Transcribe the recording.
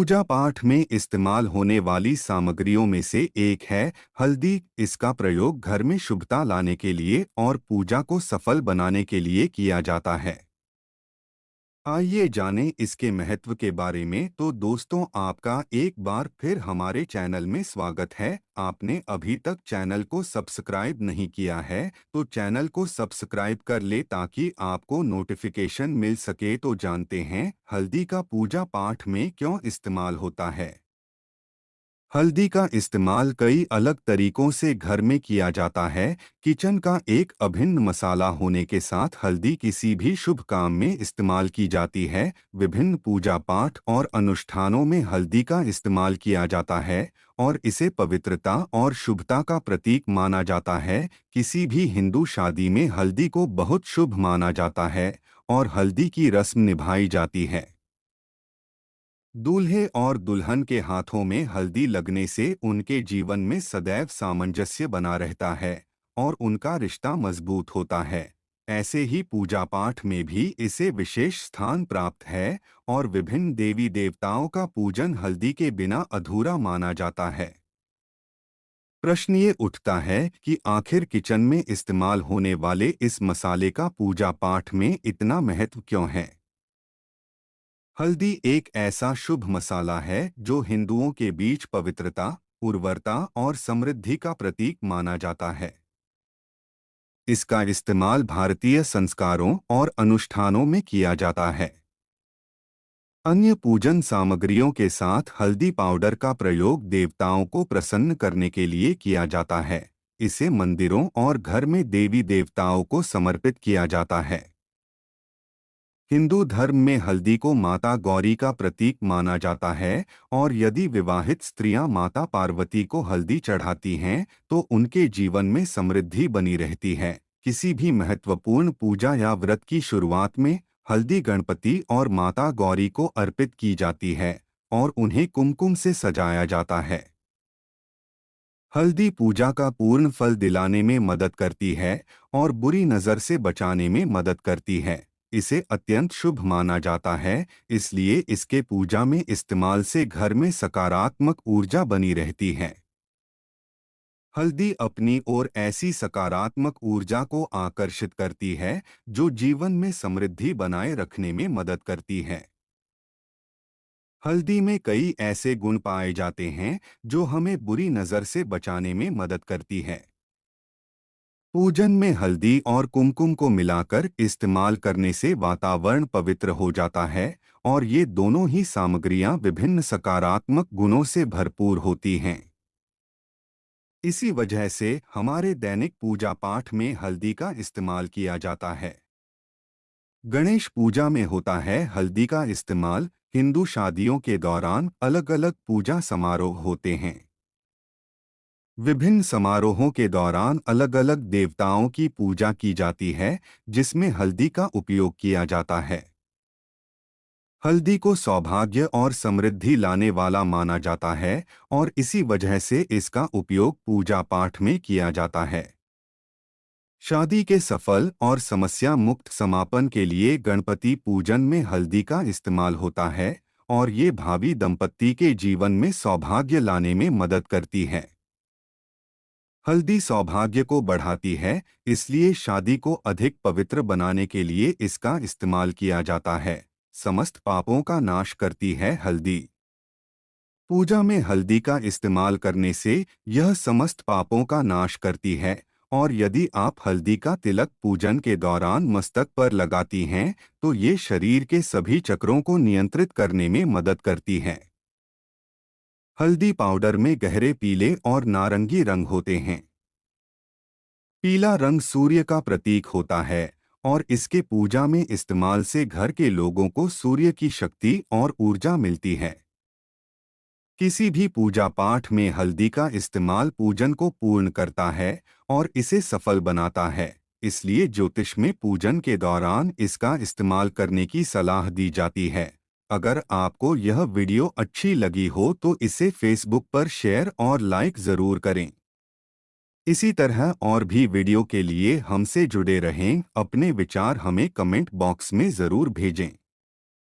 पूजा पाठ में इस्तेमाल होने वाली सामग्रियों में से एक है हल्दी। इसका प्रयोग घर में शुभता लाने के लिए और पूजा को सफल बनाने के लिए किया जाता है। आइए जानें इसके महत्व के बारे में। तो दोस्तों, आपका एक बार फिर हमारे चैनल में स्वागत है। आपने अभी तक चैनल को सब्सक्राइब नहीं किया है तो चैनल को सब्सक्राइब कर ले ताकि आपको नोटिफिकेशन मिल सके। तो जानते हैं हल्दी का पूजा पाठ में क्यों इस्तेमाल होता है। हल्दी का इस्तेमाल कई अलग तरीकों से घर में किया जाता है। किचन का एक अभिन्न मसाला होने के साथ हल्दी किसी भी शुभ काम में इस्तेमाल की जाती है। विभिन्न पूजा पाठ और अनुष्ठानों में हल्दी का इस्तेमाल किया जाता है और इसे पवित्रता और शुभता का प्रतीक माना जाता है। किसी भी हिंदू शादी में हल्दी को बहुत शुभ माना जाता है और हल्दी की रस्म निभाई जाती है। दूल्हे और दुल्हन के हाथों में हल्दी लगने से उनके जीवन में सदैव सामंजस्य बना रहता है और उनका रिश्ता मजबूत होता है। ऐसे ही पूजा पाठ में भी इसे विशेष स्थान प्राप्त है और विभिन्न देवी देवताओं का पूजन हल्दी के बिना अधूरा माना जाता है। प्रश्न ये उठता है कि आखिर किचन में इस्तेमाल होने वाले इस मसाले का पूजा पाठ में इतना महत्व क्यों है। हल्दी एक ऐसा शुभ मसाला है जो हिंदुओं के बीच पवित्रता, उर्वरता और समृद्धि का प्रतीक माना जाता है। इसका इस्तेमाल भारतीय संस्कारों और अनुष्ठानों में किया जाता है। अन्य पूजन सामग्रियों के साथ हल्दी पाउडर का प्रयोग देवताओं को प्रसन्न करने के लिए किया जाता है। इसे मंदिरों और घर में देवी देवताओं को समर्पित किया जाता है। हिंदू धर्म में हल्दी को माता गौरी का प्रतीक माना जाता है और यदि विवाहित स्त्रियां माता पार्वती को हल्दी चढ़ाती हैं तो उनके जीवन में समृद्धि बनी रहती है। किसी भी महत्वपूर्ण पूजा या व्रत की शुरुआत में हल्दी गणपति और माता गौरी को अर्पित की जाती है और उन्हें कुमकुम से सजाया जाता है। हल्दी पूजा का पूर्ण फल दिलाने में मदद करती है और बुरी नज़र से बचाने में मदद करती है। इसे अत्यंत शुभ माना जाता है, इसलिए इसके पूजा में इस्तेमाल से घर में सकारात्मक ऊर्जा बनी रहती है। हल्दी अपनी ओर ऐसी सकारात्मक ऊर्जा को आकर्षित करती है जो जीवन में समृद्धि बनाए रखने में मदद करती है। हल्दी में कई ऐसे गुण पाए जाते हैं जो हमें बुरी नज़र से बचाने में मदद करती है। पूजन में हल्दी और कुमकुम को मिलाकर इस्तेमाल करने से वातावरण पवित्र हो जाता है और ये दोनों ही सामग्रियां विभिन्न सकारात्मक गुणों से भरपूर होती हैं। इसी वजह से हमारे दैनिक पूजा पाठ में हल्दी का इस्तेमाल किया जाता है। गणेश पूजा में होता है हल्दी का इस्तेमाल। हिंदू शादियों के दौरान अलग अलग पूजा समारोह होते हैं। विभिन्न समारोहों के दौरान अलग अलग देवताओं की पूजा की जाती है जिसमें हल्दी का उपयोग किया जाता है। हल्दी को सौभाग्य और समृद्धि लाने वाला माना जाता है और इसी वजह से इसका उपयोग पूजा पाठ में किया जाता है। शादी के सफल और समस्या मुक्त समापन के लिए गणपति पूजन में हल्दी का इस्तेमाल होता है और ये भावी दंपत्ति के जीवन में सौभाग्य लाने में मदद करती है। हल्दी सौभाग्य को बढ़ाती है, इसलिए शादी को अधिक पवित्र बनाने के लिए इसका इस्तेमाल किया जाता है। समस्त पापों का नाश करती है हल्दी। पूजा में हल्दी का इस्तेमाल करने से यह समस्त पापों का नाश करती है और यदि आप हल्दी का तिलक पूजन के दौरान मस्तक पर लगाती हैं तो ये शरीर के सभी चक्रों को नियंत्रित करने में मदद करती है। हल्दी पाउडर में गहरे पीले और नारंगी रंग होते हैं। पीला रंग सूर्य का प्रतीक होता है और इसके पूजा में इस्तेमाल से घर के लोगों को सूर्य की शक्ति और ऊर्जा मिलती है। किसी भी पूजा पाठ में हल्दी का इस्तेमाल पूजन को पूर्ण करता है और इसे सफल बनाता है। इसलिए ज्योतिष में पूजन के दौरान इसका इस्तेमाल करने की सलाह दी जाती है। अगर आपको यह वीडियो अच्छी लगी हो तो इसे फेसबुक पर शेयर और लाइक ज़रूर करें। इसी तरह और भी वीडियो के लिए हमसे जुड़े रहें। अपने विचार हमें कमेंट बॉक्स में ज़रूर भेजें।